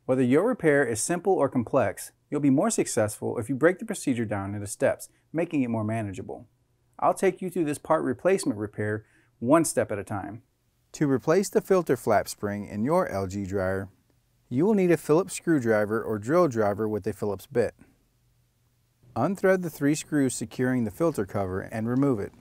Whether your repair is simple or complex, you'll be more successful if you break the procedure down into steps, making it more manageable. I'll take you through this part replacement repair one step at a time. To replace the filter flap spring in your LG dryer, you will need a Phillips screwdriver or drill driver with a Phillips bit. Unthread the 3 screws securing the filter cover and remove it.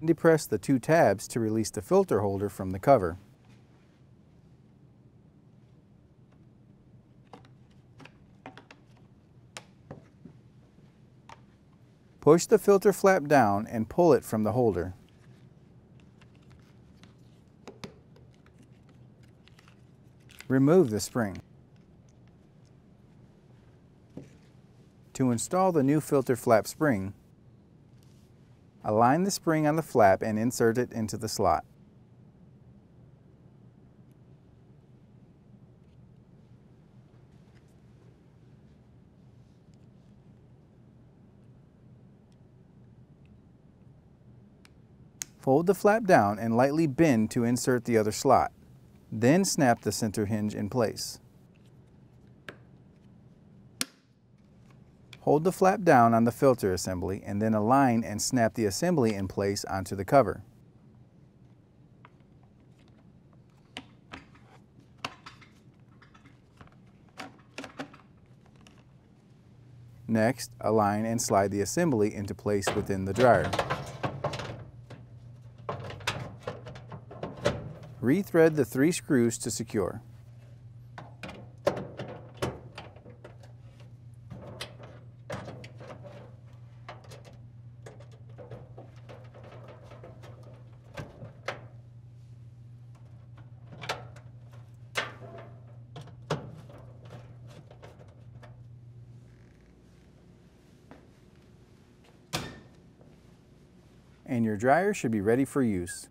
Depress the 2 tabs to release the filter holder from the cover. Push the filter flap down and pull it from the holder. Remove the spring. To install the new filter flap spring, align the spring on the flap and insert it into the slot. Fold the flap down and lightly bend to insert the other slot. Then snap the center hinge in place. Hold the flap down on the filter assembly and then align and snap the assembly in place onto the cover. Next, align and slide the assembly into place within the dryer. Rethread the 3 screws to secure. And your dryer should be ready for use.